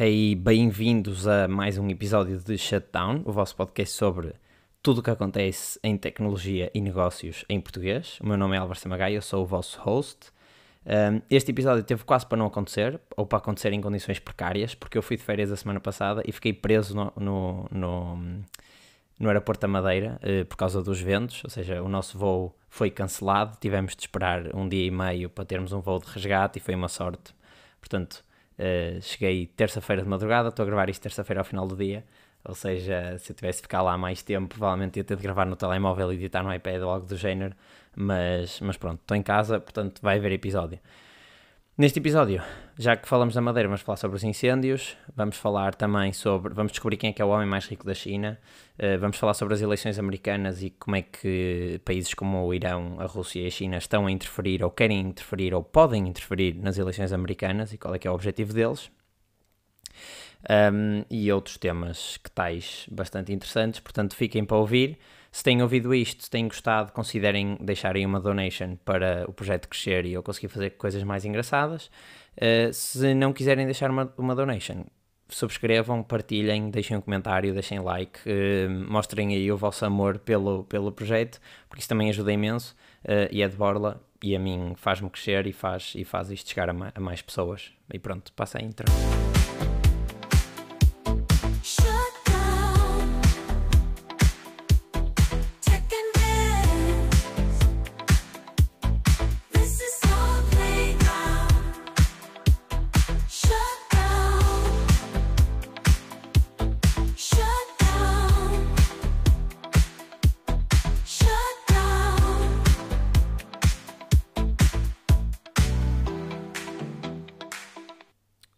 Hey, bem-vindos a mais um episódio de Shutdown, o vosso podcast sobre tudo o que acontece em tecnologia e negócios em português. O meu nome é Álvaro Samagaia, eu sou o vosso host. Este episódio teve quase para não acontecer, ou para acontecer em condições precárias, porque eu fui de férias a semana passada e fiquei preso no aeroporto da Madeira por causa dos ventos, ou seja, o nosso voo foi cancelado, tivemos de esperar um dia e meio para termos um voo de resgate e foi uma sorte. Portanto, cheguei terça-feira de madrugada, estou a gravar isto terça-feira ao final do dia, ou seja, se eu tivesse de ficar lá mais tempo, provavelmente ia ter de gravar no telemóvel e editar no iPad ou algo do género, mas pronto, estou em casa, portanto vai haver episódio. Neste episódio, já que falamos da Madeira, vamos falar sobre os incêndios, vamos falar também sobre, vamos descobrir quem é que é o homem mais rico da China, vamos falar sobre as eleições americanas e como é que países como o Irão, a Rússia e a China estão a interferir ou querem interferir ou podem interferir nas eleições americanas e qual é que é o objetivo deles. E outros temas que tais bastante interessantes, portanto fiquem para ouvir. Se têm ouvido isto, se têm gostado, considerem deixarem uma donation para o projeto crescer e eu conseguir fazer coisas mais engraçadas. Se não quiserem deixar uma donation, subscrevam, partilhem, deixem um comentário, deixem like, mostrem aí o vosso amor pelo projeto, porque isso também ajuda imenso e é de borla e a mim faz-me crescer e faz isto chegar a mais pessoas. E pronto, passa a intro.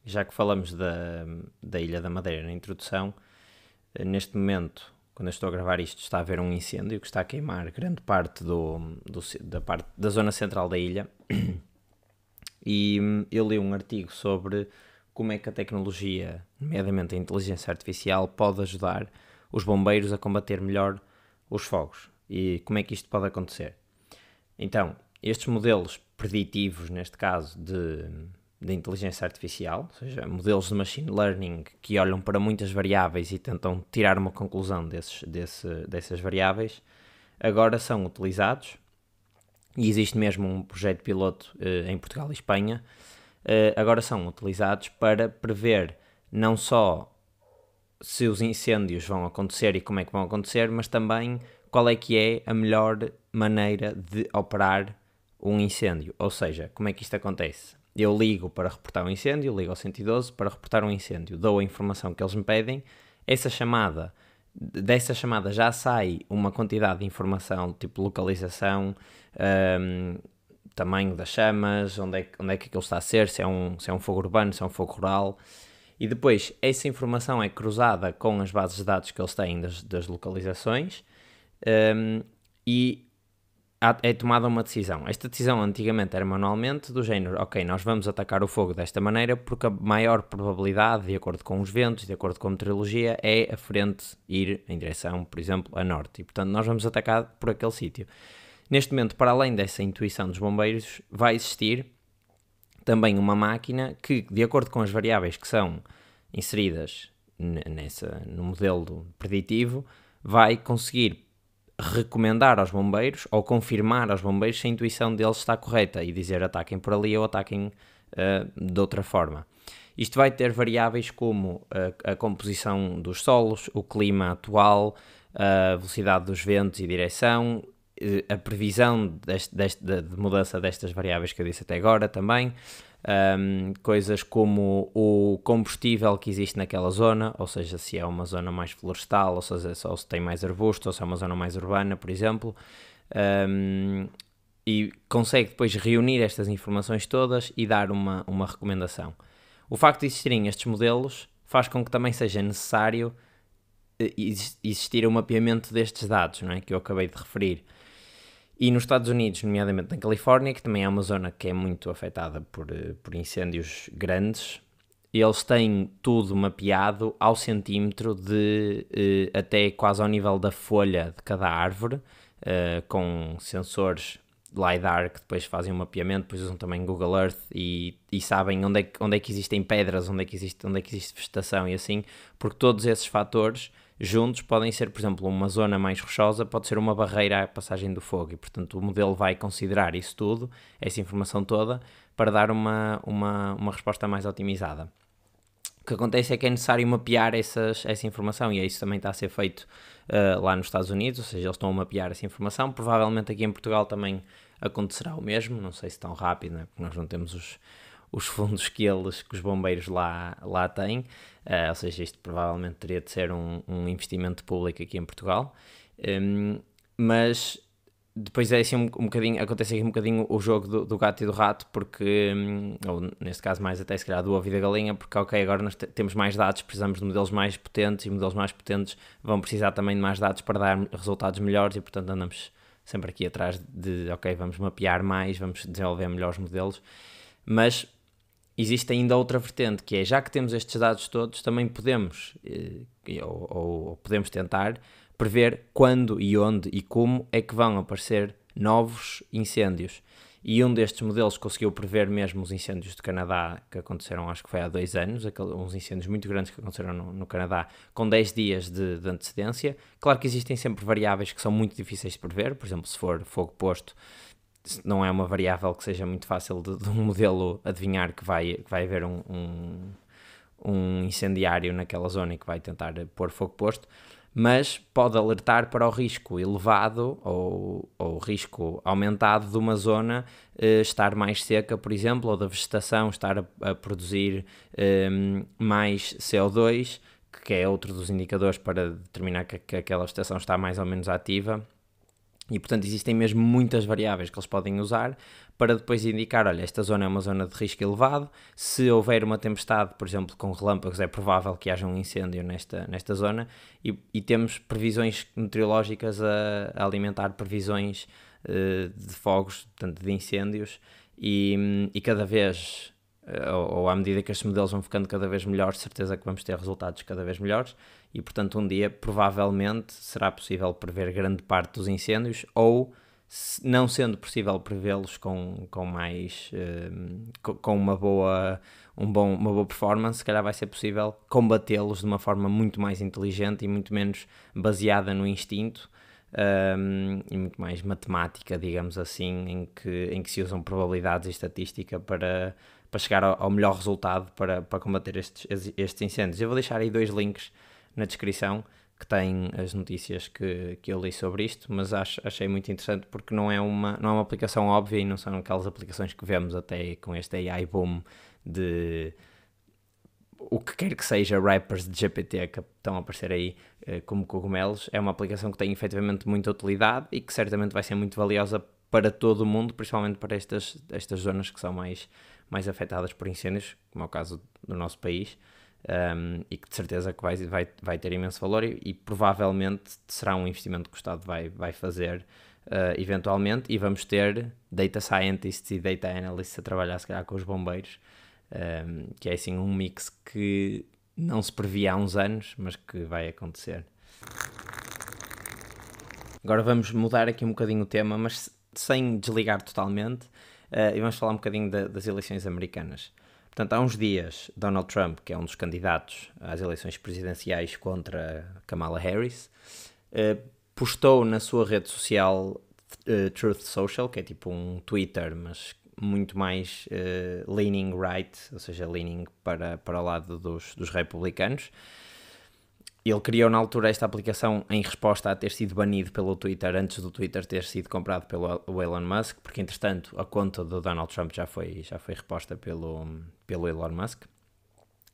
Já que falamos da Ilha da Madeira na introdução, neste momento, quando eu estou a gravar isto, está a haver um incêndio que está a queimar grande parte da zona central da ilha. E eu li um artigo sobre como é que a tecnologia, nomeadamente a inteligência artificial, pode ajudar os bombeiros a combater melhor os fogos. E como é que isto pode acontecer? Então, estes modelos preditivos, neste caso, de inteligência artificial, ou seja, modelos de machine learning que olham para muitas variáveis e tentam tirar uma conclusão dessas variáveis, agora são utilizados, e existe mesmo um projeto piloto em Portugal e Espanha, agora são utilizados para prever não só se os incêndios vão acontecer e como é que vão acontecer, mas também qual é que é a melhor maneira de operar um incêndio, ou seja, como é que isto acontece? Eu ligo para reportar um incêndio, ligo ao 112 para reportar um incêndio, dou a informação que eles me pedem, dessa chamada já sai uma quantidade de informação, tipo localização, tamanho das chamas, onde é que aquilo está a ser, se é um fogo urbano, se é um fogo rural, e depois essa informação é cruzada com as bases de dados que eles têm das localizações, e é tomada uma decisão. Esta decisão antigamente era manualmente do género, ok, nós vamos atacar o fogo desta maneira porque a maior probabilidade, de acordo com os ventos, de acordo com a meteorologia, é a frente ir em direção, por exemplo, a norte. E, portanto, nós vamos atacar por aquele sítio. Neste momento, para além dessa intuição dos bombeiros, vai existir também uma máquina que, de acordo com as variáveis que são inseridas no modelo preditivo, vai conseguir recomendar aos bombeiros ou confirmar aos bombeiros se a intuição deles está correta e dizer ataquem por ali ou ataquem de outra forma. Isto vai ter variáveis como a composição dos solos, o clima atual, a velocidade dos ventos e direção, a previsão de mudança destas variáveis que eu disse até agora também, coisas como o combustível que existe naquela zona, ou seja, se é uma zona mais florestal, ou seja, ou se tem mais arbusto, ou se é uma zona mais urbana, por exemplo, e consegue depois reunir estas informações todas e dar uma recomendação. O facto de existirem estes modelos faz com que também seja necessário existir um mapeamento destes dados, não é? Que eu acabei de referir. E nos Estados Unidos, nomeadamente na Califórnia, que também é uma zona que é muito afetada por incêndios grandes, eles têm tudo mapeado ao centímetro até quase ao nível da folha de cada árvore, com sensores LiDAR, que depois fazem um mapeamento, depois usam também Google Earth e sabem onde é que existem pedras, onde é que existe vegetação e assim, porque todos esses fatores juntos podem ser, por exemplo, uma zona mais rochosa pode ser uma barreira à passagem do fogo e, portanto, o modelo vai considerar isso tudo, essa informação toda, para dar uma resposta mais otimizada. O que acontece é que é necessário mapear essa informação e isso também está a ser feito lá nos Estados Unidos, ou seja, eles estão a mapear essa informação. Provavelmente aqui em Portugal também acontecerá o mesmo, não sei se tão rápido, né? Porque nós não temos os fundos que os bombeiros lá têm, ou seja, isto provavelmente teria de ser um investimento público aqui em Portugal, mas depois é assim um bocadinho, acontece aqui um bocadinho o jogo do gato e do rato, porque, ou neste caso mais até se calhar do ovo e da galinha, porque ok, agora nós temos mais dados, precisamos de modelos mais potentes e modelos mais potentes vão precisar também de mais dados para dar resultados melhores e portanto andamos sempre aqui atrás de ok, vamos mapear mais, vamos desenvolver melhores modelos, mas existe ainda outra vertente, que é, já que temos estes dados todos, também podemos, ou podemos tentar, prever quando e onde e como é que vão aparecer novos incêndios. E um destes modelos conseguiu prever mesmo os incêndios do Canadá, que aconteceram, acho que foi há 2 anos, uns incêndios muito grandes que aconteceram no Canadá, com 10 dias de antecedência. Claro que existem sempre variáveis que são muito difíceis de prever, por exemplo, se for fogo posto, não é uma variável que seja muito fácil de um modelo adivinhar que vai haver um incendiário naquela zona e que vai tentar pôr fogo posto, mas pode alertar para o risco elevado ou risco aumentado de uma zona estar mais seca, por exemplo, ou da vegetação estar a produzir mais CO2, que é outro dos indicadores para determinar que aquela vegetação está mais ou menos ativa. E, portanto, existem mesmo muitas variáveis que eles podem usar para depois indicar, olha, esta zona é uma zona de risco elevado, se houver uma tempestade, por exemplo, com relâmpagos, é provável que haja um incêndio nesta zona e temos previsões meteorológicas a alimentar previsões de fogos, portanto, de incêndios e cada vez, ou à medida que estes modelos vão ficando cada vez melhores, certeza que vamos ter resultados cada vez melhores. E, portanto, um dia, provavelmente, será possível prever grande parte dos incêndios ou, não sendo possível prevê-los com uma boa performance, se calhar vai ser possível combatê-los de uma forma muito mais inteligente e muito menos baseada no instinto e muito mais matemática, digamos assim, em que se usam probabilidades e estatística para chegar ao melhor resultado para combater estes incêndios. Eu vou deixar aí 2 links na descrição que tem as notícias que eu li sobre isto, mas achei muito interessante porque não é uma aplicação óbvia e não são aquelas aplicações que vemos até com este AI boom de o que quer que seja rappers de GPT que estão a aparecer aí como cogumelos. É uma aplicação que tem efetivamente muita utilidade e que certamente vai ser muito valiosa para todo o mundo, principalmente para estas zonas que são mais afetadas por incêndios, como é o caso do nosso país. E que de certeza que vai ter imenso valor e provavelmente será um investimento que o Estado vai fazer eventualmente e vamos ter data scientists e data analysts a trabalhar se calhar com os bombeiros, que é assim um mix que não se previa há uns anos, mas que vai acontecer. Agora vamos mudar aqui um bocadinho o tema, mas sem desligar totalmente, e vamos falar um bocadinho das eleições americanas. Portanto, há uns dias, Donald Trump, que é um dos candidatos às eleições presidenciais contra Kamala Harris, postou na sua rede social Truth Social, que é tipo um Twitter, mas muito mais leaning right, ou seja, leaning para o lado dos republicanos. Ele criou na altura esta aplicação em resposta a ter sido banido pelo Twitter antes do Twitter ter sido comprado pelo Elon Musk, porque entretanto a conta do Donald Trump já foi reposta pelo Elon Musk.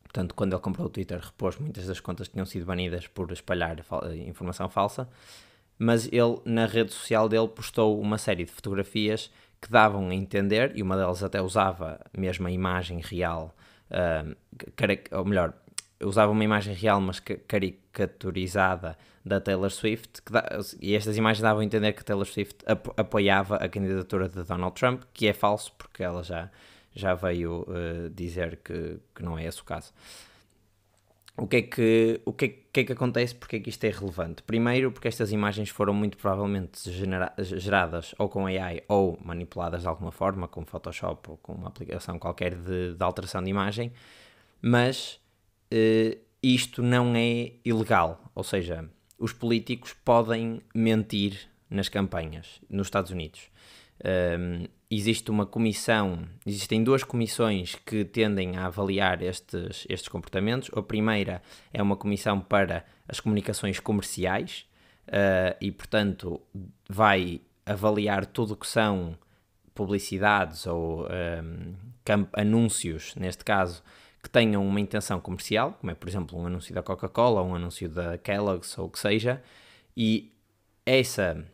Portanto, quando ele comprou o Twitter, repôs muitas das contas que tinham sido banidas por espalhar informação falsa, mas ele na rede social dele postou uma série de fotografias que davam a entender, e uma delas até usava mesmo a imagem real, ou melhor, usava uma imagem real, mas caricaturizada da Taylor Swift, e estas imagens davam a entender que Taylor Swift apoiava a candidatura de Donald Trump, que é falso, porque ela já veio dizer que não é esse o caso. o que é que acontece? Porque é que isto é relevante? Primeiro, porque estas imagens foram muito provavelmente geradas ou com AI ou manipuladas de alguma forma, com Photoshop ou com uma aplicação qualquer de alteração de imagem, mas isto não é ilegal, ou seja, os políticos podem mentir nas campanhas nos Estados Unidos. Existe uma comissão, existem duas comissões que tendem a avaliar estes comportamentos. A primeira é uma comissão para as comunicações comerciais e, portanto, vai avaliar tudo o que são publicidades ou anúncios, neste caso, que tenham uma intenção comercial, como é, por exemplo, um anúncio da Coca-Cola ou um anúncio da Kellogg's ou o que seja, e essa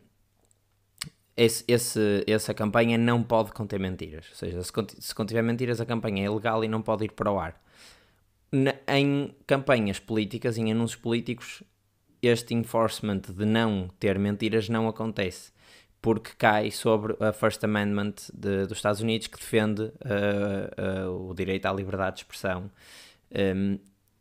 campanha não pode conter mentiras. Ou seja, se contiver mentiras, a campanha é ilegal e não pode ir para o ar. Em campanhas políticas, em anúncios políticos, este enforcement de não ter mentiras não acontece, porque cai sobre a First Amendment dos Estados Unidos, que defende o direito à liberdade de expressão,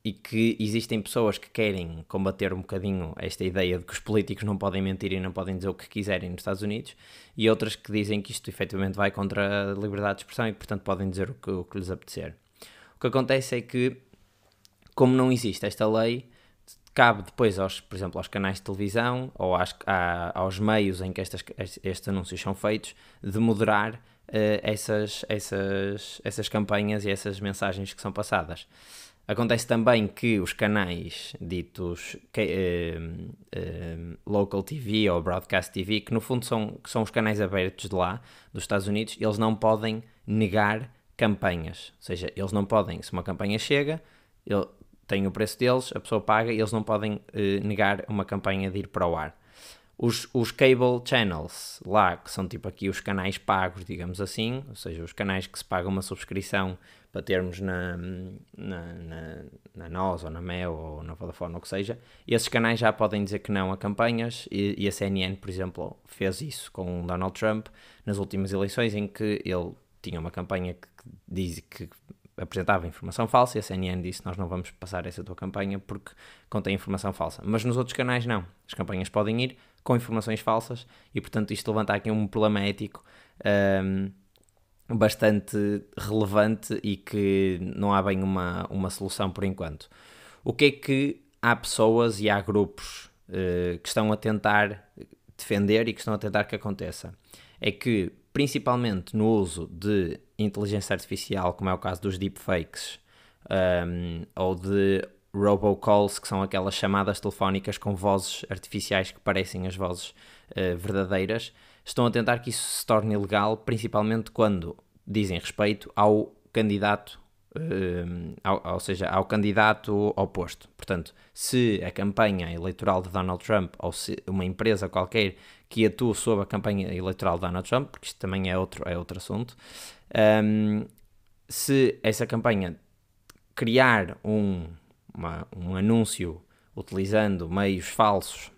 e que existem pessoas que querem combater um bocadinho esta ideia de que os políticos não podem mentir e não podem dizer o que quiserem nos Estados Unidos, e outras que dizem que isto efetivamente vai contra a liberdade de expressão e que, portanto, podem dizer o que lhes apetecer. O que acontece é que, como não existe esta lei, cabe depois, por exemplo, aos canais de televisão ou aos meios em que estes anúncios são feitos, de moderar essas campanhas e essas mensagens que são passadas. Acontece também que os canais ditos local TV ou broadcast TV, que no fundo são os canais abertos de lá, dos Estados Unidos, eles não podem negar campanhas. Ou seja, eles não podem, se uma campanha chega, tem o preço deles, a pessoa paga e eles não podem negar uma campanha de ir para o ar. Os cable channels lá, que são tipo aqui os canais pagos, digamos assim, ou seja, os canais que se pagam uma subscrição para termos na NOS ou na Mel ou na Vodafone ou o que seja, esses canais já podem dizer que não a campanhas e a CNN, por exemplo, fez isso com o Donald Trump nas últimas eleições, em que ele tinha uma campanha que diz que apresentava informação falsa e a CNN disse: nós não vamos passar essa tua campanha porque contém informação falsa. Mas nos outros canais não, as campanhas podem ir com informações falsas e, portanto, isto levanta aqui um problema ético bastante relevante e que não há bem uma solução por enquanto. O que é que há pessoas e há grupos que estão a tentar defender e que estão a tentar que aconteça? É que, principalmente no uso de inteligência artificial, como é o caso dos deepfakes, ou de robocalls, que são aquelas chamadas telefónicas com vozes artificiais que parecem as vozes verdadeiras, estão a tentar que isso se torne ilegal, principalmente quando dizem respeito ao candidato, ou seja, ao candidato oposto. Portanto, se a campanha eleitoral de Donald Trump ou se uma empresa qualquer que atua sob a campanha eleitoral de Donald Trump, porque isto também é outro assunto, se essa campanha criar um anúncio utilizando meios falsos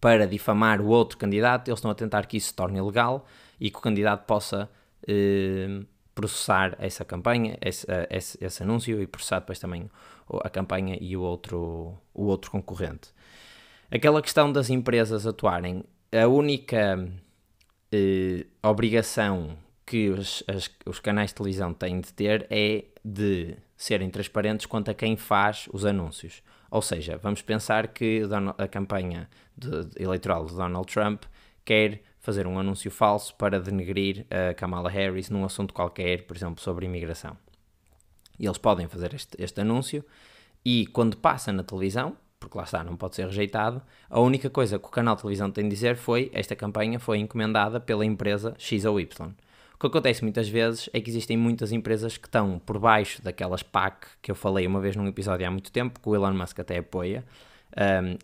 para difamar o outro candidato, eles estão a tentar que isso se torne ilegal e que o candidato possa processar essa campanha, esse anúncio, e processar depois também a campanha e o outro concorrente. Aquela questão das empresas atuarem, a única obrigação que os canais de televisão têm de ter é de serem transparentes quanto a quem faz os anúncios. Ou seja, vamos pensar que a campanha eleitoral de Donald Trump quer fazer um anúncio falso para denegrir a Kamala Harris num assunto qualquer, por exemplo, sobre imigração. E eles podem fazer este anúncio e quando passa na televisão, porque lá está, não pode ser rejeitado, a única coisa que o canal de televisão tem de dizer foi: esta campanha foi encomendada pela empresa X ou Y. O que acontece muitas vezes é que existem muitas empresas que estão por baixo daquelas PAC que eu falei uma vez num episódio há muito tempo, que o Elon Musk até apoia,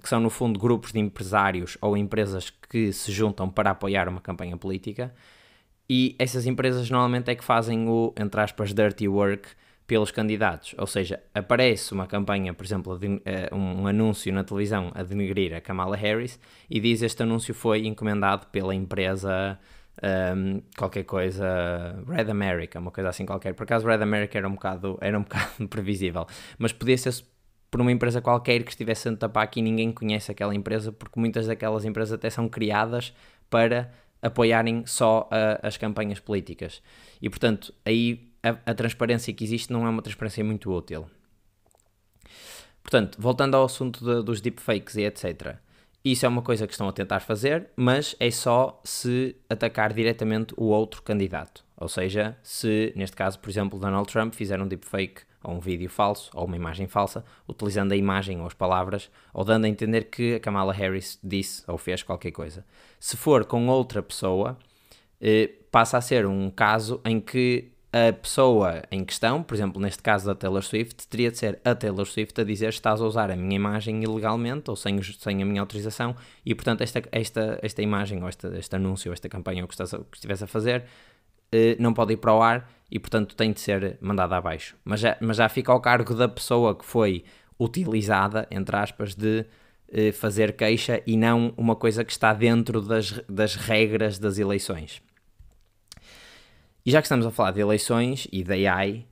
que são no fundo grupos de empresários ou empresas que se juntam para apoiar uma campanha política, e essas empresas normalmente é que fazem o, entre aspas, dirty work pelos candidatos. Ou seja, aparece uma campanha, por exemplo, um anúncio na televisão a denegrir a Kamala Harris e diz: este anúncio foi encomendado pela empresa qualquer coisa, Red America, uma coisa assim qualquer. Por acaso Red America era um bocado previsível, mas podia ser por uma empresa qualquer que estivesse a tapar aqui, ninguém conhece aquela empresa, porque muitas daquelas empresas até são criadas para apoiarem só as campanhas políticas. E, portanto, aí a transparência que existe não é uma transparência muito útil. Portanto, voltando ao assunto dos deepfakes e etc., isso é uma coisa que estão a tentar fazer, mas é só se atacar diretamente o outro candidato. Ou seja, se, neste caso, por exemplo, Donald Trump fizer um deepfake ou um vídeo falso ou uma imagem falsa, utilizando a imagem ou as palavras, ou dando a entender que a Kamala Harris disse ou fez qualquer coisa. Se for com outra pessoa, passa a ser um caso em que a pessoa em questão, por exemplo, neste caso da Taylor Swift, teria de ser a Taylor Swift a dizer: estás a usar a minha imagem ilegalmente ou sem a minha autorização, e portanto esta imagem ou este anúncio ou esta campanha ou que estivesse a fazer não pode ir para o ar e portanto tem de ser mandada abaixo. Mas já fica ao cargo da pessoa que foi utilizada, entre aspas, de fazer queixa, e não uma coisa que está dentro das regras das eleições. E já que estamos a falar de eleições e da AI,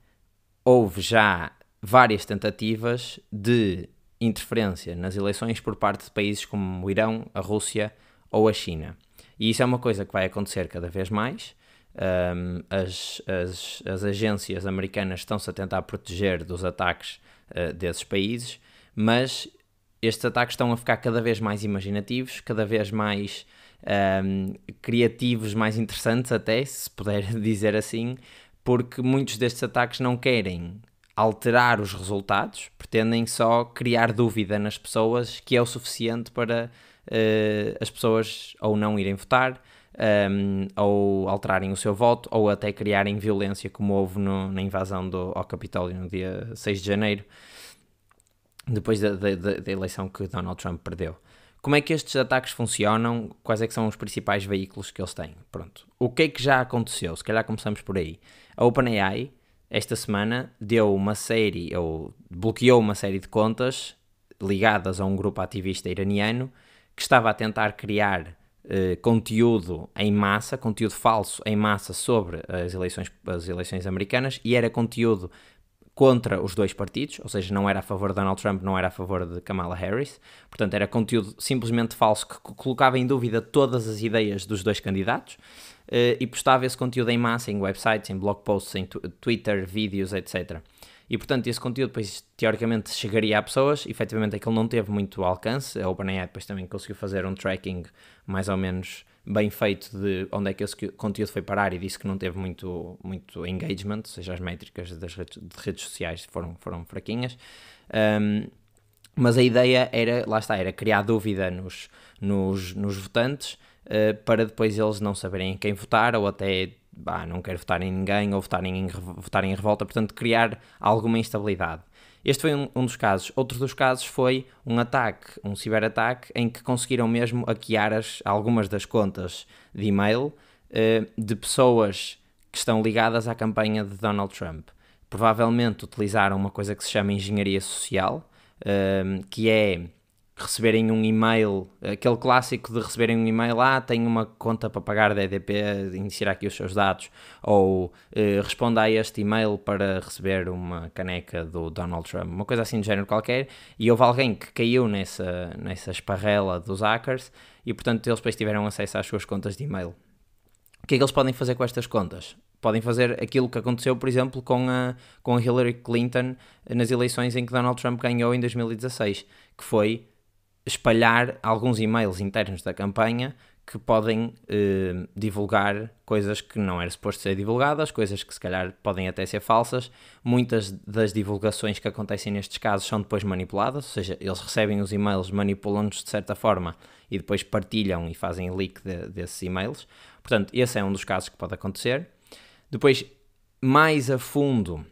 houve já várias tentativas de interferência nas eleições por parte de países como o Irão, a Rússia ou a China. E isso é uma coisa que vai acontecer cada vez mais. As agências americanas estão-se a tentar proteger dos ataques desses países, mas estes ataques estão a ficar cada vez mais imaginativos, cada vez mais criativos, mais interessantes até, se puder dizer assim, porque muitos destes ataques não querem alterar os resultados, pretendem só criar dúvida nas pessoas, que é o suficiente para as pessoas ou não irem votar, ou alterarem o seu voto, ou até criarem violência, como houve na invasão ao Capitólio no dia 6 de janeiro, depois da eleição que Donald Trump perdeu. Como é que estes ataques funcionam? Quais é que são os principais veículos que eles têm? Pronto. O que é que já aconteceu? Se calhar começamos por aí. A OpenAI, esta semana, bloqueou uma série de contas ligadas a um grupo ativista iraniano que estava a tentar criar conteúdo em massa, conteúdo falso em massa sobre as eleições americanas, e era conteúdo contra os dois partidos, ou seja, não era a favor de Donald Trump, não era a favor de Kamala Harris. Portanto, era conteúdo simplesmente falso que colocava em dúvida todas as ideias dos dois candidatos, e postava esse conteúdo em massa em websites, em blog posts, em Twitter, vídeos, etc. E, portanto, esse conteúdo depois, teoricamente, chegaria a pessoas. Efetivamente, aquilo não teve muito alcance. A OpenAI depois também conseguiu fazer um tracking mais ou menos bem feito de onde é que esse conteúdo foi parar, e disse que não teve muito engagement, ou seja, as métricas de redes sociais foram fraquinhas. Mas a ideia era criar dúvida nos votantes, para depois eles não saberem em quem votar, ou até não quero votar em ninguém, ou votarem em revolta, portanto criar alguma instabilidade. Este foi um dos casos. Outro dos casos foi um ciberataque, em que conseguiram mesmo hackear algumas das contas de e-mail de pessoas que estão ligadas à campanha de Donald Trump. Provavelmente utilizaram uma coisa que se chama engenharia social, que é receberem um e-mail, aquele clássico de receberem um e-mail: tenho uma conta para pagar da EDP, inserir aqui os seus dados, ou responda a este e-mail para receber uma caneca do Donald Trump, uma coisa assim de género qualquer, e houve alguém que caiu nessa esparrela dos hackers, e portanto eles depois tiveram acesso às suas contas de e-mail. O que é que eles podem fazer com estas contas? Podem fazer aquilo que aconteceu, por exemplo, com a Hillary Clinton nas eleições em que Donald Trump ganhou em 2016, que foi espalhar alguns e-mails internos da campanha que podem divulgar coisas que não era suposto ser divulgadas, coisas que se calhar podem até ser falsas. Muitas das divulgações que acontecem nestes casos são depois manipuladas, ou seja, eles recebem os e-mails, manipulam-nos de certa forma e depois partilham e fazem leak desses e-mails. Portanto, esse é um dos casos que pode acontecer. Depois, mais a fundo,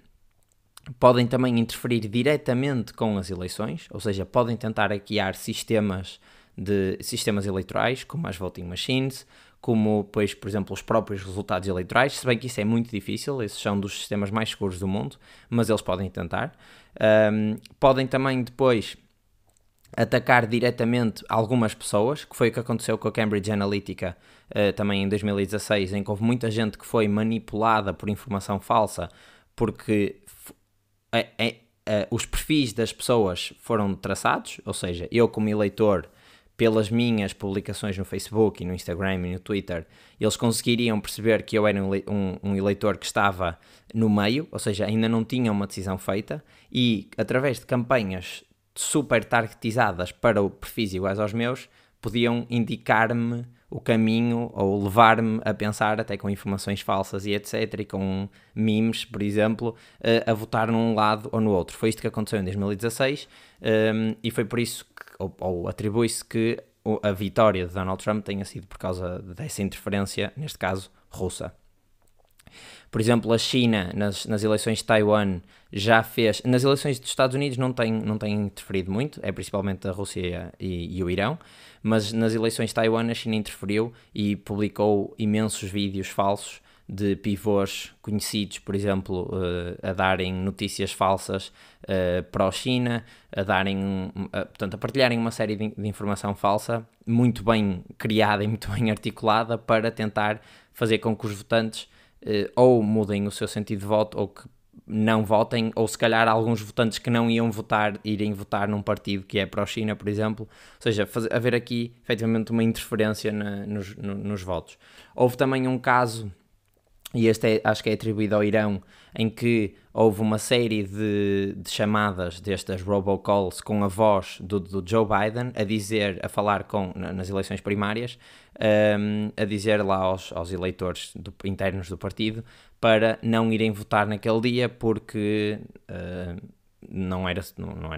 podem também interferir diretamente com as eleições, ou seja, podem tentar hackear sistemas eleitorais, como as voting machines, como, pois, por exemplo, os próprios resultados eleitorais, se bem que isso é muito difícil, esses são dos sistemas mais seguros do mundo, mas eles podem tentar. Podem também depois atacar diretamente algumas pessoas, que foi o que aconteceu com a Cambridge Analytica também em 2016, em que houve muita gente que foi manipulada por informação falsa, porque os perfis das pessoas foram traçados, ou seja, eu como eleitor, pelas minhas publicações no Facebook e no Instagram e no Twitter, eles conseguiriam perceber que eu era um eleitor que estava no meio, ou seja, ainda não tinha uma decisão feita, e através de campanhas super targetizadas para perfis iguais aos meus, podiam indicar-me o caminho ou levar-me a pensar, até com informações falsas e etc, e com memes, por exemplo, a votar num lado ou no outro. Foi isto que aconteceu em 2016 e foi por isso que, ou atribui-se que a vitória de Donald Trump tenha sido por causa dessa interferência, neste caso, russa. Por exemplo, a China, nas eleições de Taiwan, já fez... Nas eleições dos Estados Unidos não tem interferido muito, é principalmente a Rússia e o Irão, mas nas eleições de Taiwan a China interferiu e publicou imensos vídeos falsos de pivôs conhecidos, por exemplo, a darem notícias falsas pró-China, portanto, a partilharem uma série de informação falsa, muito bem criada e muito bem articulada, para tentar fazer com que os votantes ou mudem o seu sentido de voto, ou que não votem, ou se calhar alguns votantes que não iam votar, irem votar num partido que é pró-China, por exemplo. Ou seja, haver aqui efetivamente uma interferência nos votos. Houve também um caso, e este acho que é atribuído ao Irão, em que houve uma série de chamadas destas robocalls com a voz do Joe Biden a falar nas eleições primárias, a dizer lá aos eleitores internos do partido para não irem votar naquele dia porque não era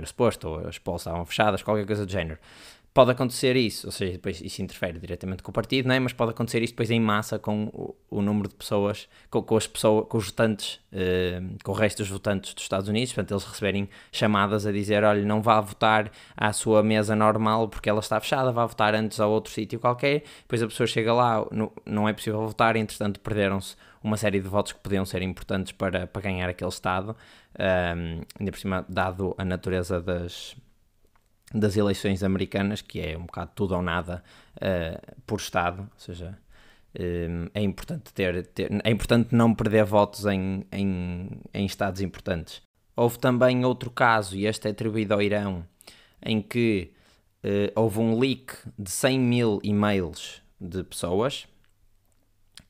suposto, ou as polls estavam fechadas, qualquer coisa do género. Pode acontecer isso, ou seja, depois isso interfere diretamente com o partido, não é? Mas pode acontecer isso depois em massa com o número de pessoas, com os votantes, com o resto dos votantes dos Estados Unidos, portanto eles receberem chamadas a dizer, olha, não vá votar à sua mesa normal porque ela está fechada, vá votar antes a outro sítio qualquer, depois a pessoa chega lá, não é possível votar, entretanto perderam-se uma série de votos que podiam ser importantes para ganhar aquele estado, ainda por cima, dado a natureza das eleições americanas, que é um bocado tudo ou nada por Estado, ou seja, é importante é importante não perder votos em Estados importantes. Houve também outro caso, e este é atribuído ao Irão, em que houve um leak de 100 mil e-mails de pessoas,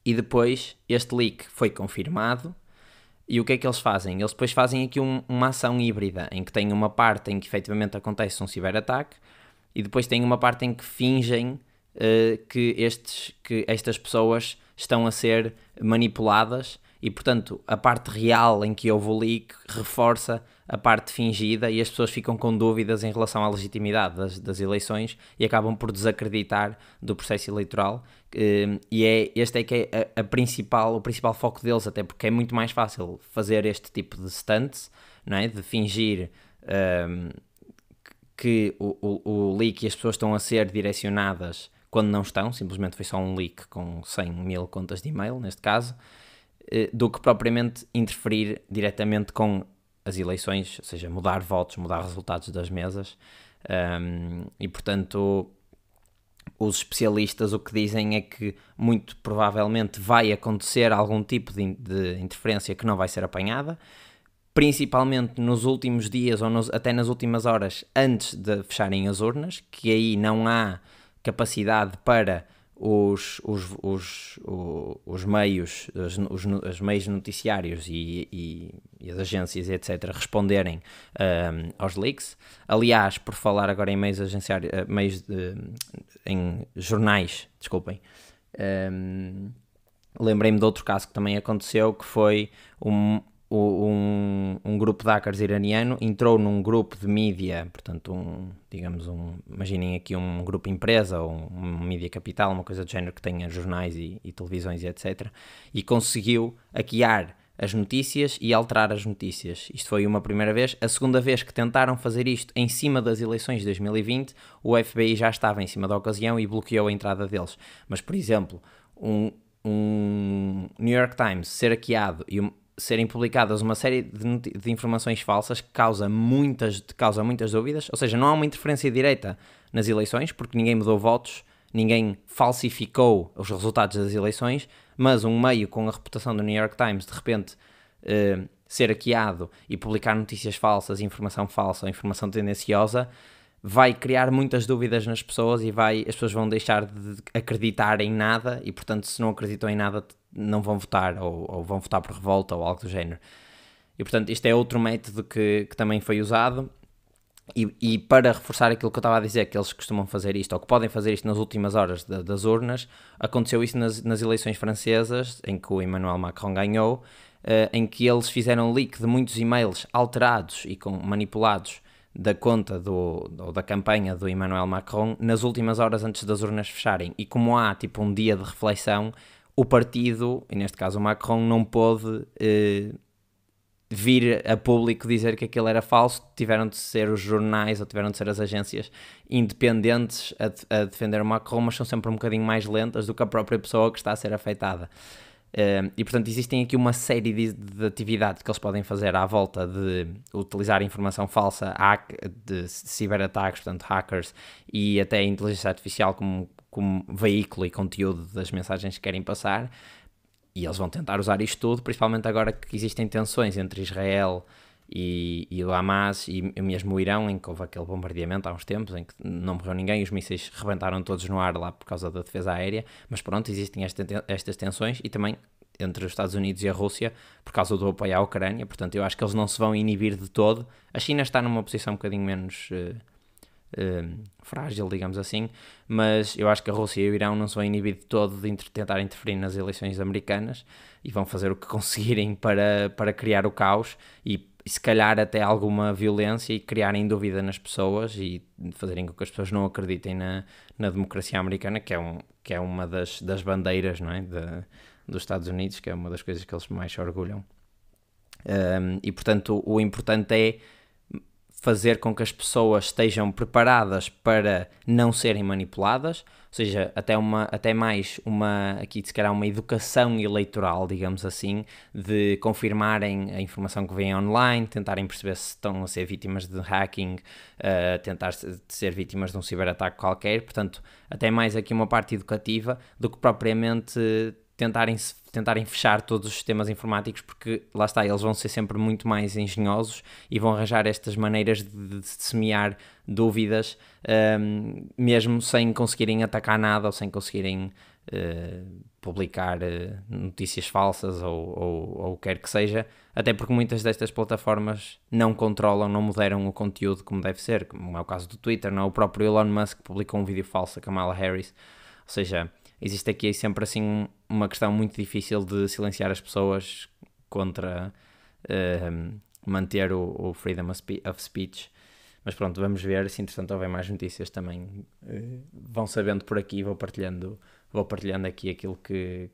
e depois este leak foi confirmado. E o que é que eles fazem? Eles depois fazem aqui uma ação híbrida, em que tem uma parte em que efetivamente acontece um ciberataque e depois tem uma parte em que fingem que estas pessoas estão a ser manipuladas e, portanto, a parte real em que houve o leak reforça a parte fingida e as pessoas ficam com dúvidas em relação à legitimidade das eleições e acabam por desacreditar do processo eleitoral. E este é que é o principal foco deles, até porque é muito mais fácil fazer este tipo de stunts, não é? De fingir que o leak e as pessoas estão a ser direcionadas quando não estão, simplesmente foi só um leak com 100 mil contas de e-mail, neste caso, do que propriamente interferir diretamente com as eleições, ou seja, mudar votos, mudar resultados das mesas, e portanto os especialistas o que dizem é que muito provavelmente vai acontecer algum tipo de interferência que não vai ser apanhada, principalmente nos últimos dias ou até nas últimas horas antes de fecharem as urnas, que aí não há capacidade para os meios, os meios noticiários e as agências, etc., responderem aos leaks. Aliás, por falar agora em em jornais, desculpem, lembrei-me de outro caso que também aconteceu, que foi um grupo de hackers iraniano entrou num grupo de mídia, portanto, imaginem aqui um grupo empresa ou um mídia capital, uma coisa do género que tenha jornais e televisões e etc. E conseguiu hackear as notícias e alterar as notícias. Isto foi uma primeira vez. A segunda vez que tentaram fazer isto em cima das eleições de 2020, o FBI já estava em cima da ocasião e bloqueou a entrada deles. Mas, por exemplo, um New York Times ser hackeado e serem publicadas uma série de informações falsas que causa muitas dúvidas, ou seja, não há uma interferência direta nas eleições, porque ninguém mudou votos, ninguém falsificou os resultados das eleições, mas um meio com a reputação do New York Times, de repente, ser hackeado e publicar notícias falsas, informação falsa, informação tendenciosa, vai criar muitas dúvidas nas pessoas e as pessoas vão deixar de acreditar em nada e, portanto, se não acreditam em nada, não vão votar ou vão votar por revolta ou algo do género. E, portanto, isto é outro método que também foi usado. E para reforçar aquilo que eu estava a dizer, que eles costumam fazer isto, ou que podem fazer isto nas últimas horas das urnas, aconteceu isso nas eleições francesas, em que o Emmanuel Macron ganhou, em que eles fizeram leak de muitos e-mails alterados e manipulados da conta ou da campanha do Emmanuel Macron nas últimas horas antes das urnas fecharem. E como há tipo um dia de reflexão, o partido, e neste caso o Macron, não pôde vir a público dizer que aquilo era falso. Tiveram de ser os jornais ou tiveram de ser as agências independentes a defender o Macron, mas são sempre um bocadinho mais lentas do que a própria pessoa que está a ser afetada. E portanto existem aqui uma série de atividades que eles podem fazer à volta de utilizar informação falsa, de ciberataques, portanto hackers, e até a inteligência artificial como veículo e conteúdo das mensagens que querem passar. E eles vão tentar usar isto tudo, principalmente agora que existem tensões entre Israel e o Hamas e mesmo o Irão, em que houve aquele bombardeamento há uns tempos, em que não morreu ninguém e os mísseis rebentaram todos no ar lá por causa da defesa aérea. Mas pronto, existem estas tensões e também entre os Estados Unidos e a Rússia por causa do apoio à Ucrânia. Portanto, eu acho que eles não se vão inibir de todo. A China está numa posição um bocadinho menos frágil, digamos assim, mas eu acho que a Rússia e o Irão não se vão inibir de todo de tentar interferir nas eleições americanas e vão fazer o que conseguirem para criar o caos e se calhar até alguma violência e criarem dúvida nas pessoas e fazerem com que as pessoas não acreditem na democracia americana, que é uma das bandeiras, não é? Dos Estados Unidos, que é uma das coisas que eles mais se orgulham. E portanto o importante é fazer com que as pessoas estejam preparadas para não serem manipuladas, ou seja, até mais aqui se calhar uma educação eleitoral, digamos assim, de confirmarem a informação que vem online, tentarem perceber se estão a ser vítimas de hacking, tentar ser vítimas de um ciberataque qualquer. Portanto, até mais aqui uma parte educativa do que propriamente tentarem fechar todos os sistemas informáticos, porque lá está, eles vão ser sempre muito mais engenhosos e vão arranjar estas maneiras de semear dúvidas, mesmo sem conseguirem atacar nada ou sem conseguirem publicar notícias falsas ou o que quer que seja, até porque muitas destas plataformas não controlam, não moderam o conteúdo como deve ser, como é o caso do Twitter, não é? O próprio Elon Musk publicou um vídeo falso a Kamala Harris, ou seja, existe aqui sempre assim uma questão muito difícil de silenciar as pessoas contra manter o freedom of speech. Mas pronto, vamos ver, se entretanto houver mais notícias também vão sabendo por aqui, vou partilhando aqui aquilo que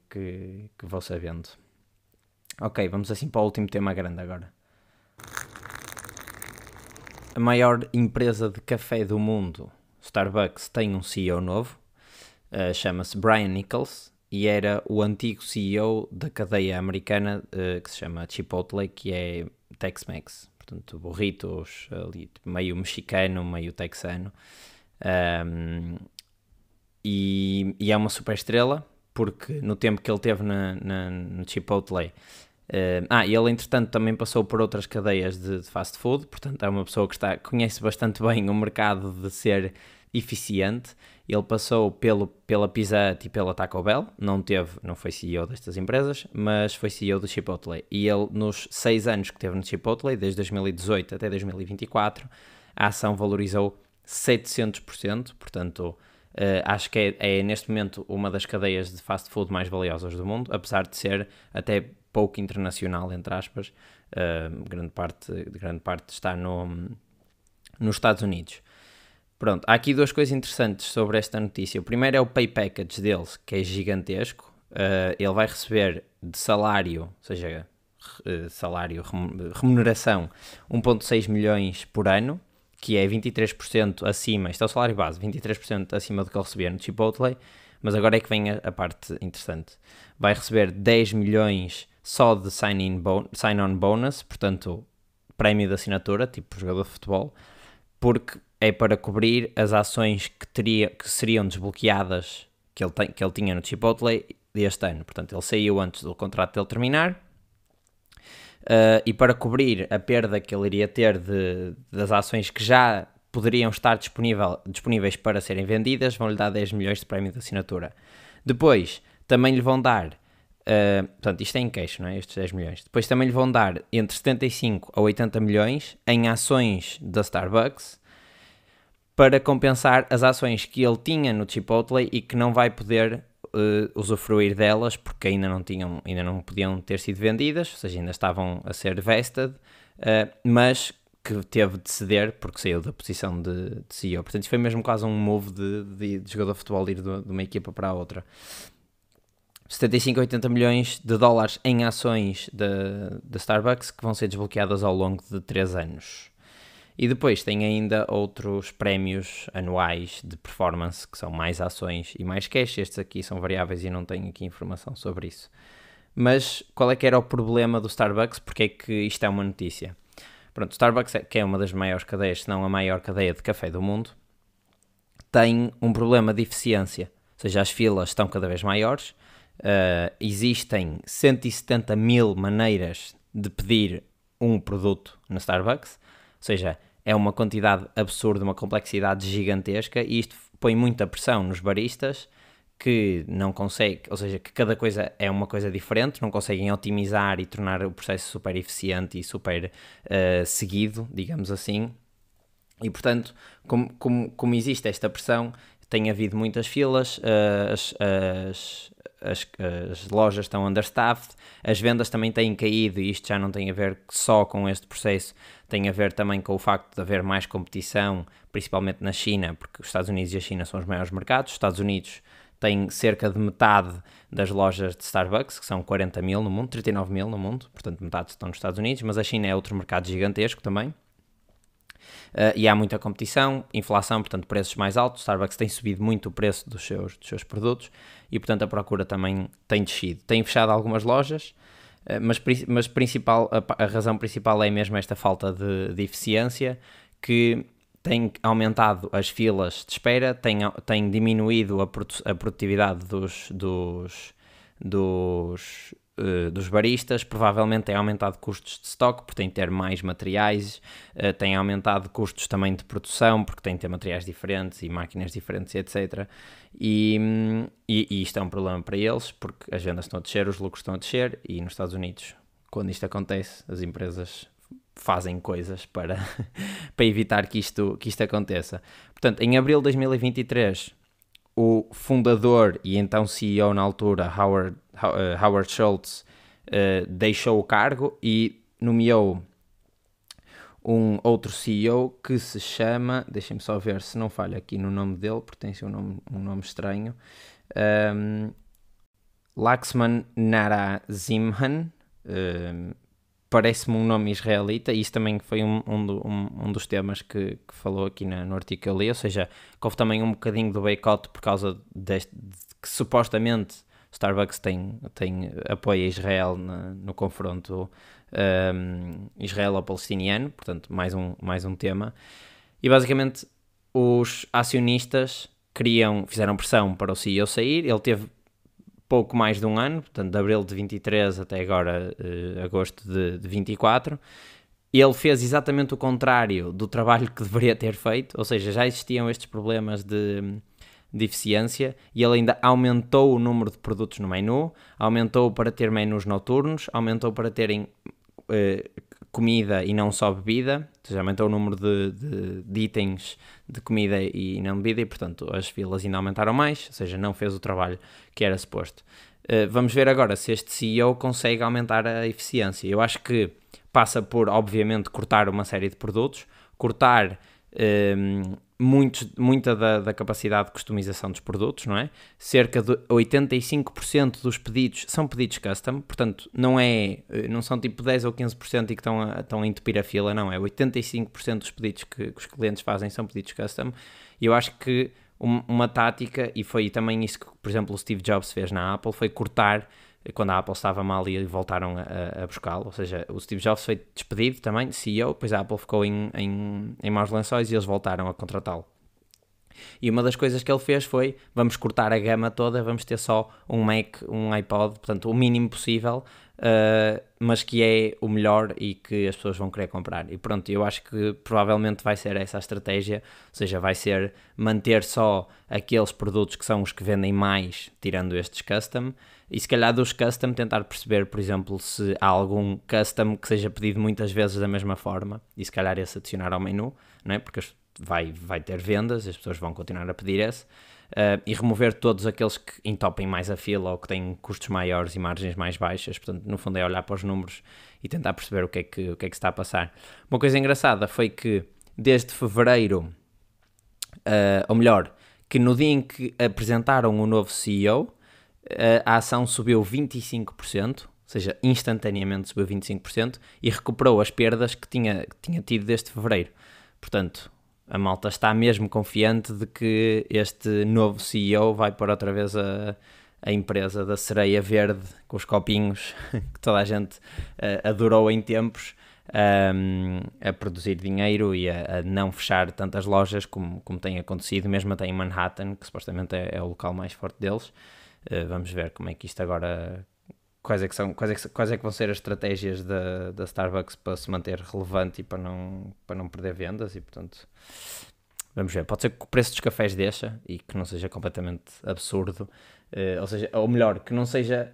vou sabendo. Ok, vamos assim para o último tema grande agora. A maior empresa de café do mundo, Starbucks, tem um CEO novo. Chama-se Brian Nichols e era o antigo CEO da cadeia americana que se chama Chipotle, que é Tex-Mex, portanto burritos ali, meio mexicano, meio texano, e é uma super estrela porque no tempo que ele teve no Chipotle, ele entretanto também passou por outras cadeias de fast food, portanto é uma pessoa que conhece bastante bem o mercado de ser eficiente. Ele passou pela Pizza Hut e pela Taco Bell, não foi CEO destas empresas, mas foi CEO do Chipotle. E ele, nos 6 anos que teve no Chipotle, desde 2018 até 2024, a ação valorizou 700%, portanto, acho que é neste momento uma das cadeias de fast food mais valiosas do mundo, apesar de ser até pouco internacional, entre aspas, grande parte está nos Estados Unidos. Pronto, há aqui duas coisas interessantes sobre esta notícia. O primeiro é o pay package deles, que é gigantesco. Ele vai receber de salário, ou seja, remuneração, 1,6 milhões por ano, que é 23% acima, isto é o salário base, 23% acima do que ele recebia no Chipotle, mas agora é que vem a parte interessante. Vai receber 10 milhões só de sign-on bonus, portanto, prémio de assinatura, tipo jogador de futebol, porque é para cobrir as ações que seriam desbloqueadas que ele tinha no Chipotle este ano. Portanto, ele saiu antes do contrato dele terminar e para cobrir a perda que ele iria ter das ações que já poderiam estar disponíveis para serem vendidas, vão-lhe dar 10 milhões de prémio de assinatura. Depois, também lhe vão dar, portanto, isto é em cash, não é? Estes 10 milhões. Depois também lhe vão dar entre 75 a 80 milhões em ações da Starbucks para compensar as ações que ele tinha no Chipotle e que não vai poder usufruir delas porque ainda não podiam ter sido vendidas, ou seja, ainda estavam a ser vested, mas que teve de ceder porque saiu da posição de CEO. Portanto, isso foi mesmo quase um move de jogador de futebol ir de uma equipa para a outra. 75 a 80 milhões de dólares em ações da Starbucks que vão ser desbloqueadas ao longo de 3 anos. E depois tem ainda outros prémios anuais de performance, que são mais ações e mais cash. Estes aqui são variáveis e não tenho aqui informação sobre isso. Mas qual é que era o problema do Starbucks? Porque é que isto é uma notícia? Pronto, o Starbucks, que é uma das maiores cadeias, se não a maior cadeia de café do mundo, tem um problema de eficiência. Ou seja, as filas estão cada vez maiores. Existem 170 mil maneiras de pedir um produto na Starbucks. Ou seja, é uma quantidade absurda, uma complexidade gigantesca, e isto põe muita pressão nos baristas que não conseguem, ou seja, que cada coisa é uma coisa diferente, não conseguem otimizar e tornar o processo super eficiente e super seguido, digamos assim. E, portanto, como existe esta pressão, tem havido muitas filas, as lojas estão understaffed, as vendas também têm caído, e isto já não tem a ver só com este processo, tem a ver também com o facto de haver mais competição, principalmente na China, porque os Estados Unidos e a China são os maiores mercados. Os Estados Unidos têm cerca de metade das lojas de Starbucks, que são 40 mil no mundo, 39 mil no mundo, portanto metade estão nos Estados Unidos, mas a China é outro mercado gigantesco também. E há muita competição, inflação, portanto preços mais altos. Starbucks tem subido muito o preço dos seus produtos e, portanto, a procura também tem descido. Tem fechado algumas lojas, mas a razão principal é mesmo esta falta de eficiência, que tem aumentado as filas de espera, tem diminuído a produtividade dos baristas, provavelmente tem aumentado custos de stock, porque tem de ter mais materiais, tem aumentado custos também de produção, porque tem de ter materiais diferentes e máquinas diferentes, etc. E isto é um problema para eles, porque as vendas estão a descer, os lucros estão a descer, e nos Estados Unidos, quando isto acontece, as empresas fazem coisas para evitar que isto aconteça. Portanto, em abril de 2023, o fundador e então CEO na altura, Howard Schultz, deixou o cargo e nomeou um outro CEO que se chama, deixem-me só ver se não falha aqui no nome dele, porque tem um nome estranho, Laxman Narasimhan, parece-me um nome israelita, e isso também foi um dos temas que falou aqui no artigo que eu li, ou seja, que houve também um bocadinho de boicote por causa de que supostamente Starbucks tem apoio a Israel no confronto israelo-palestiniano, portanto mais um tema, e basicamente os acionistas fizeram pressão para o CEO sair. Ele teve pouco mais de um ano, portanto de abril de 23 até agora agosto de 24, ele fez exatamente o contrário do trabalho que deveria ter feito, ou seja, já existiam estes problemas de eficiência, e ele ainda aumentou o número de produtos no menu, aumentou para ter menus noturnos, aumentou para terem comida e não só bebida, ou seja, aumentou o número de itens de comida e não bebida, e portanto as filas ainda aumentaram mais, ou seja, não fez o trabalho que era suposto. Vamos ver agora se este CEO consegue aumentar a eficiência. Eu acho que passa por, obviamente, cortar uma série de produtos, cortar muita da capacidade de customização dos produtos, não é? Cerca de 85% dos pedidos são pedidos custom, portanto não são tipo 10 ou 15% e que estão a entupir a fila, não, é 85% dos pedidos que os clientes fazem são pedidos custom. E eu acho que uma tática, e foi também isso que, por exemplo, o Steve Jobs fez na Apple, foi cortar quando a Apple estava mal e voltaram a buscá-lo. Ou seja, o Steve Jobs foi despedido também, CEO, depois a Apple ficou em maus lençóis e eles voltaram a contratá-lo. E uma das coisas que ele fez foi: vamos cortar a gama toda, vamos ter só um Mac, um iPod, portanto o mínimo possível, mas que é o melhor e que as pessoas vão querer comprar. E pronto, eu acho que provavelmente vai ser essa a estratégia, ou seja, vai ser manter só aqueles produtos que são os que vendem mais, tirando estes custom, e se calhar dos custom tentar perceber, por exemplo, se há algum custom que seja pedido muitas vezes da mesma forma, e se calhar esse adicionar ao menu, não é? Porque vai ter vendas, as pessoas vão continuar a pedir esse, e remover todos aqueles que entopem mais a fila ou que têm custos maiores e margens mais baixas. Portanto, no fundo é olhar para os números e tentar perceber o que é que se está a passar. Uma coisa engraçada foi que desde fevereiro, ou melhor, que no dia em que apresentaram o novo CEO, a ação subiu 25%, ou seja, instantaneamente subiu 25% e recuperou as perdas que tinha tido desde fevereiro. Portanto, a malta está mesmo confiante de que este novo CEO vai pôr outra vez a empresa da sereia verde com os copinhos que toda a gente adorou em tempos, a produzir dinheiro e a não fechar tantas lojas como tem acontecido, mesmo até em Manhattan, que supostamente é o local mais forte deles. Vamos ver como é que isto agora... Quais é que vão ser as estratégias da Starbucks para se manter relevante e para não perder vendas e, portanto, vamos ver. Pode ser que o preço dos cafés deixa e que não seja completamente absurdo, ou melhor, que não seja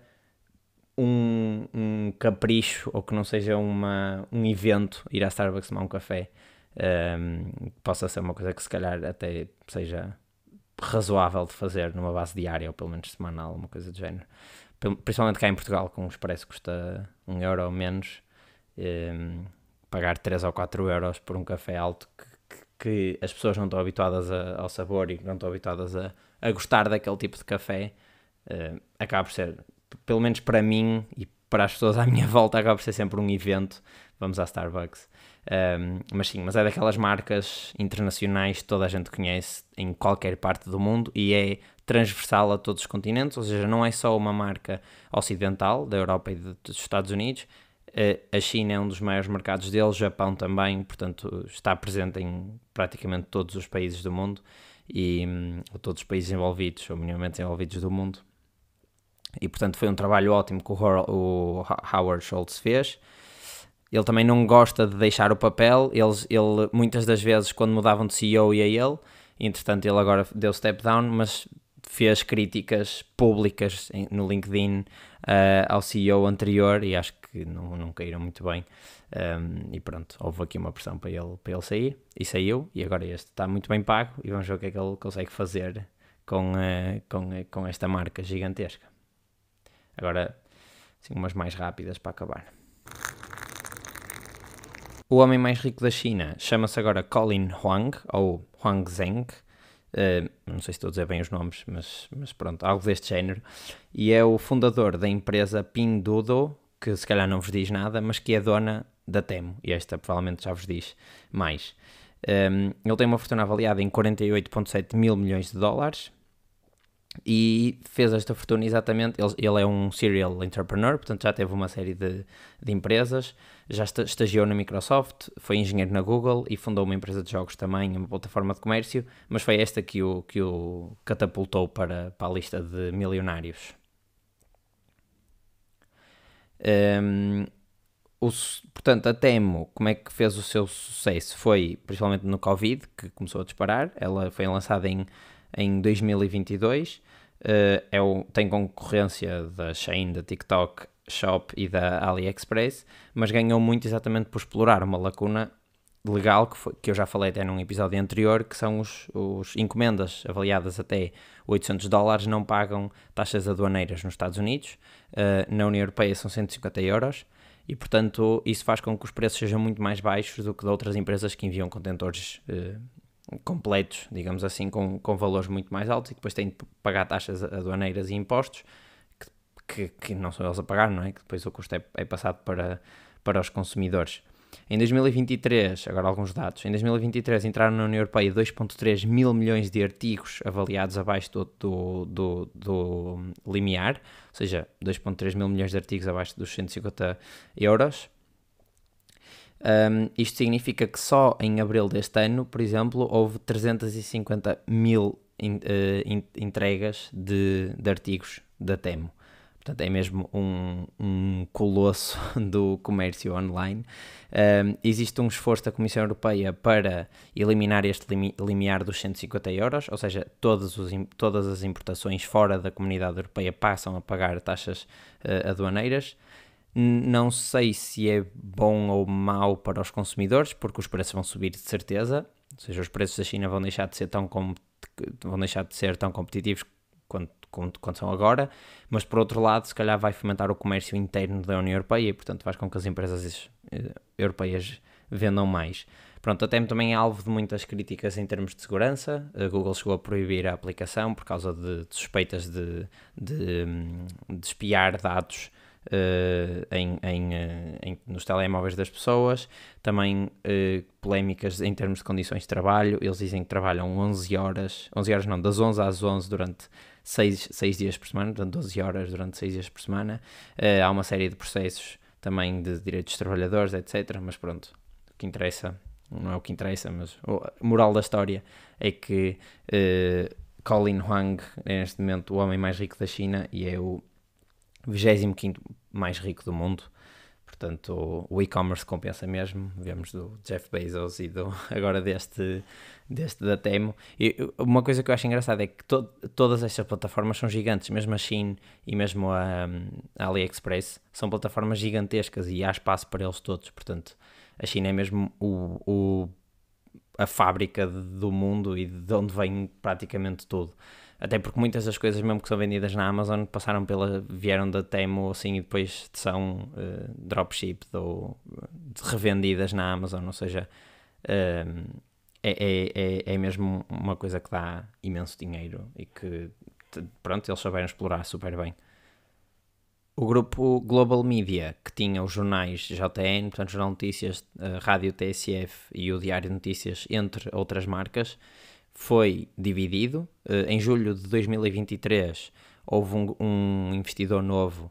um capricho ou que não seja um evento ir à Starbucks tomar um café, possa ser uma coisa que se calhar até seja razoável de fazer numa base diária ou pelo menos semanal, uma coisa do género. Principalmente cá em Portugal, com o expresso custa 1 euro ou menos, pagar 3 ou 4 euros por um café alto que as pessoas não estão habituadas ao sabor e não estão habituadas a gostar daquele tipo de café, acaba por ser, pelo menos para mim e para as pessoas à minha volta, acaba por ser sempre um evento. Vamos à Starbucks. Mas é daquelas marcas internacionais que toda a gente conhece em qualquer parte do mundo e é transversal a todos os continentes, ou seja, não é só uma marca ocidental, da Europa e dos Estados Unidos. A China é um dos maiores mercados deles, o Japão também, portanto está presente em praticamente todos os países do mundo e todos os países envolvidos, ou minimamente envolvidos do mundo. E portanto foi um trabalho ótimo que o Howard Schultz fez. Ele também não gosta de deixar o papel, ele muitas das vezes quando mudavam de CEO ia ele, entretanto ele agora deu step down, mas fez críticas públicas no LinkedIn ao CEO anterior e acho que não caíram muito bem, e pronto, houve aqui uma pressão para ele sair, e saiu, e agora este está muito bem pago e vamos ver o que é que ele consegue fazer com esta marca gigantesca. Agora, assim, umas mais rápidas para acabar. O homem mais rico da China chama-se agora Colin Huang, ou Huang Zheng, não sei se estou a dizer bem os nomes, mas pronto, algo deste género, e é o fundador da empresa Pinduoduo, que se calhar não vos diz nada, mas que é dona da Temu, e esta provavelmente já vos diz mais. Ele tem uma fortuna avaliada em 48,7 mil milhões de dólares, e fez esta fortuna exatamente, ele é um serial entrepreneur, portanto já teve uma série de empresas, já estagiou na Microsoft, foi engenheiro na Google e fundou uma empresa de jogos também, uma plataforma de comércio, mas foi esta que o catapultou para a lista de milionários. Portanto, a Temu, como é que fez o seu sucesso? Foi principalmente no Covid, que começou a disparar. Ela foi lançada em 2022, tem concorrência da Shein, da TikTok Shop e da AliExpress, mas ganhou muito exatamente por explorar uma lacuna legal que eu já falei até num episódio anterior, que são os encomendas avaliadas até $800 não pagam taxas aduaneiras nos Estados Unidos, na União Europeia são 150 euros, e portanto isso faz com que os preços sejam muito mais baixos do que de outras empresas que enviam contentores completos, digamos assim, com valores muito mais altos e que depois têm de pagar taxas aduaneiras e impostos que não são eles a pagar, não é? Que depois o custo é passado para os consumidores. Em 2023, agora alguns dados, em 2023 entraram na União Europeia 2,3 mil milhões de artigos avaliados abaixo do limiar, ou seja, 2,3 mil milhões de artigos abaixo dos 150 euros. Isto significa que só em abril deste ano, por exemplo, houve 350 mil entregas de artigos da Temu. Portanto, é mesmo um colosso do comércio online. Existe um esforço da Comissão Europeia para eliminar este limiar dos 150 euros, ou seja, todas as importações fora da Comunidade Europeia passam a pagar taxas aduaneiras. Não sei se é bom ou mau para os consumidores, porque os preços vão subir de certeza, ou seja, os preços da China vão deixar de ser tão competitivos quanto são agora, mas por outro lado, se calhar vai fomentar o comércio interno da União Europeia e, portanto, faz com que as empresas europeias vendam mais. Pronto, a TEM também é alvo de muitas críticas em termos de segurança. A Google chegou a proibir a aplicação por causa de suspeitas de espiar dados nos telemóveis das pessoas. Também polémicas em termos de condições de trabalho. Eles dizem que trabalham 11 horas não, das 11 às 11 durante 6 dias por semana, portanto 12 horas durante 6 dias por semana. Há uma série de processos também de direitos dos trabalhadores, etc. Mas pronto, o que interessa, não é o que interessa, mas a moral da história é que Colin Huang é neste momento o homem mais rico da China e é o 25º mais rico do mundo. Portanto, o e-commerce compensa mesmo. Vemos do Jeff Bezos e agora deste da Temu. E uma coisa que eu acho engraçada é que todas estas plataformas são gigantes. Mesmo a Shein e mesmo a AliExpress são plataformas gigantescas e há espaço para eles todos. Portanto, a China é mesmo a fábrica do mundo e de onde vem praticamente tudo. Até porque muitas das coisas mesmo que são vendidas na Amazon vieram da Temu assim, e depois são dropshipped ou revendidas na Amazon, ou seja, é mesmo uma coisa que dá imenso dinheiro e que, pronto, eles souberam explorar super bem. O grupo Global Media, que tinha os jornais JN, portanto, Jornal de Notícias, Rádio TSF e o Diário de Notícias, entre outras marcas, foi dividido. Em julho de 2023 houve um investidor novo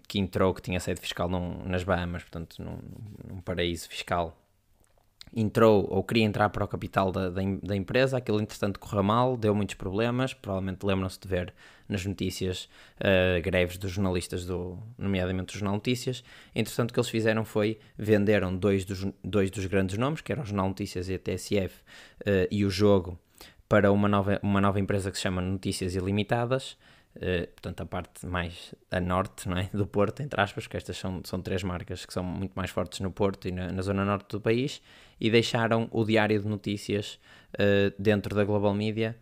que entrou, que tinha sede fiscal nas Bahamas, portanto num paraíso fiscal. Entrou ou queria entrar para o capital da empresa. Aquilo entretanto correu mal, deu muitos problemas. Provavelmente lembram-se de ver nas notícias greves dos jornalistas, nomeadamente do Jornal de Notícias. Entretanto, o que eles fizeram foi venderam dois dos grandes nomes, que eram o Jornal de Notícias e a TSF, e o Jogo, para uma nova empresa que se chama Notícias Ilimitadas. Portanto, a parte mais a norte, não é, do Porto, entre aspas, que estas são três marcas que são muito mais fortes no Porto e na zona norte do país, e deixaram o Diário de Notícias dentro da Global Media,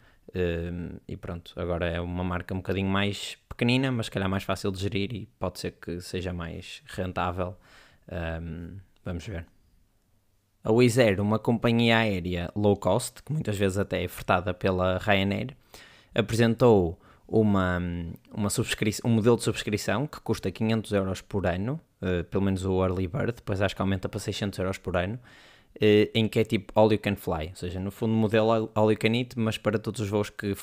e pronto, agora é uma marca um bocadinho mais pequenina, mas se calhar mais fácil de gerir e pode ser que seja mais rentável. Vamos ver. A Wizz Air, uma companhia aérea low cost, que muitas vezes até é fretada pela Ryanair, apresentou um modelo de subscrição que custa 500 euros por ano, pelo menos o Early Bird, depois acho que aumenta para 600 euros por ano, em que é tipo all you can fly, ou seja, no fundo modelo all you can eat, mas para todos os voos que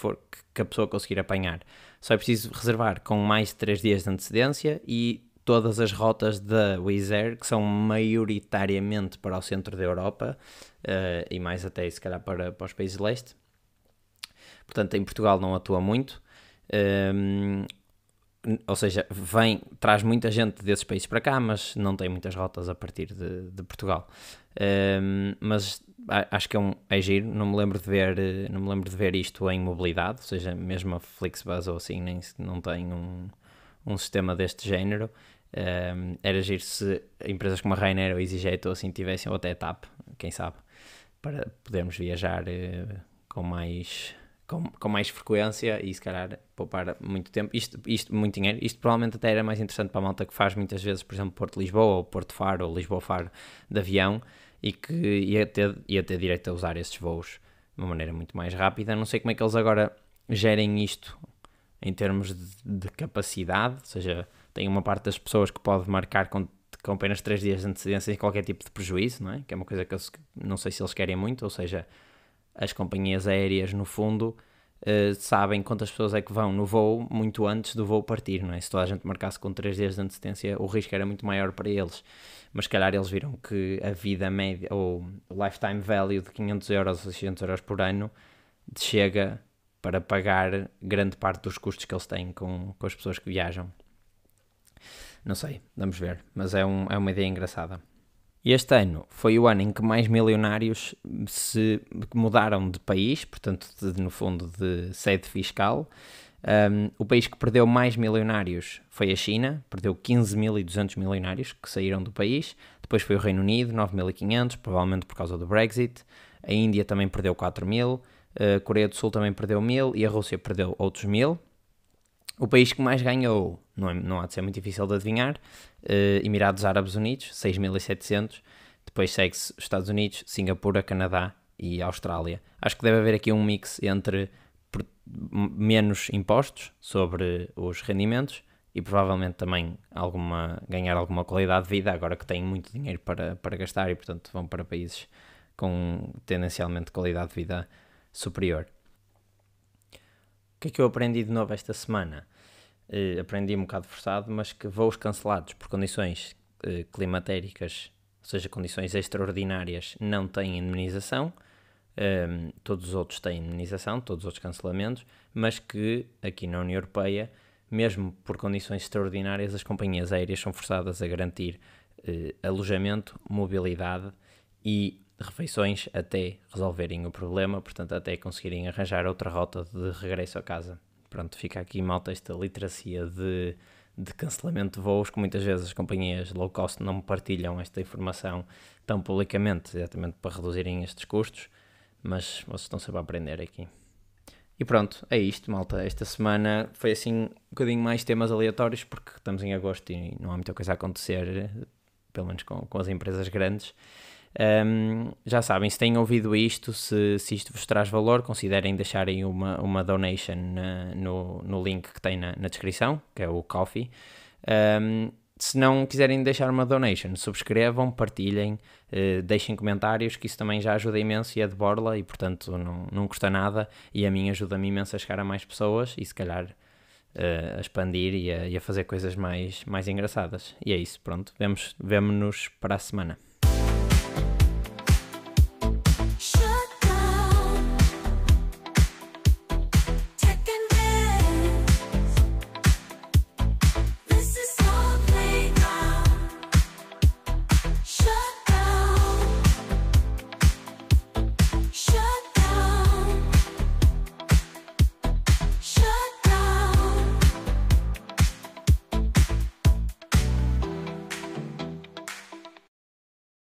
a pessoa conseguir apanhar. Só é preciso reservar com mais de 3 dias de antecedência e todas as rotas da Wizz Air, que são maioritariamente para o centro da Europa, e mais até se calhar para os países de leste. Portanto, em Portugal não atua muito. Ou seja, traz muita gente desses países para cá, mas não tem muitas rotas a partir de Portugal. Mas acho que é giro. Não me lembro de ver isto em mobilidade, ou seja, mesmo a Flixbus ou assim não tem um sistema deste género. Era giro se empresas como a Ryanair ou EasyJet ou assim tivessem, ou até a TAP, quem sabe, para podermos viajar com mais frequência e se calhar poupar muito tempo, isto muito dinheiro. Isto provavelmente até era mais interessante para a malta que faz muitas vezes, por exemplo, Porto-Lisboa ou Porto-Faro ou Lisboa-Faro de avião, e que ia ter direito a usar esses voos de uma maneira muito mais rápida. Não sei como é que eles agora gerem isto em termos de capacidade, ou seja, tem uma parte das pessoas que pode marcar com apenas 3 dias de antecedência sem qualquer tipo de prejuízo, não é? Que é uma coisa que não sei se eles querem muito, ou seja, as companhias aéreas, no fundo, sabem quantas pessoas é que vão no voo muito antes do voo partir, não é? Se toda a gente marcasse com 3 dias de antecedência, o risco era muito maior para eles. Mas se calhar eles viram que a vida média, ou o lifetime value de 500 euros ou 600 euros por ano, chega para pagar grande parte dos custos que eles têm com as pessoas que viajam. Não sei, vamos ver, mas é uma ideia engraçada. Este ano foi o ano em que mais milionários se mudaram de país, portanto, no fundo, de sede fiscal. O país que perdeu mais milionários foi a China, perdeu 15.200 milionários que saíram do país. Depois foi o Reino Unido, 9.500, provavelmente por causa do Brexit. A Índia também perdeu 4.000, a Coreia do Sul também perdeu 1.000 e a Rússia perdeu outros 1.000. O país que mais ganhou, não há de ser muito difícil de adivinhar, Emirados Árabes Unidos, 6.700. Depois segue-se os Estados Unidos, Singapura, Canadá e Austrália. Acho que deve haver aqui um mix entre menos impostos sobre os rendimentos e provavelmente também ganhar alguma qualidade de vida, agora que têm muito dinheiro para gastar e, portanto, vão para países com tendencialmente qualidade de vida superior. O que é que eu aprendi de novo esta semana? Aprendi um bocado forçado, mas que voos cancelados por condições climatéricas, ou seja, condições extraordinárias, não têm indemnização. Todos os outros têm indemnização, todos os outros cancelamentos, mas que aqui na União Europeia, mesmo por condições extraordinárias, as companhias aéreas são forçadas a garantir alojamento, mobilidade e refeições até resolverem o problema, portanto até conseguirem arranjar outra rota de regresso a casa. Pronto, fica aqui, malta, esta literacia de cancelamento de voos, que muitas vezes as companhias low cost não partilham esta informação tão publicamente, exatamente para reduzirem estes custos, mas vocês estão sempre a aprender aqui. E pronto, é isto, malta. Esta semana foi assim um bocadinho mais temas aleatórios, porque estamos em agosto e não há muita coisa a acontecer, pelo menos com as empresas grandes. Já sabem, se têm ouvido isto, se isto vos traz valor, considerem deixarem uma donation no link que tem na descrição, que é o Ko-fi. Se não quiserem deixar uma donation, subscrevam, partilhem, deixem comentários, que isso também já ajuda imenso e é de borla e, portanto, não custa nada, e a mim ajuda-me imenso a chegar a mais pessoas e, se calhar, a expandir e a fazer coisas mais engraçadas. E é isso, pronto, vemo-nos para a semana.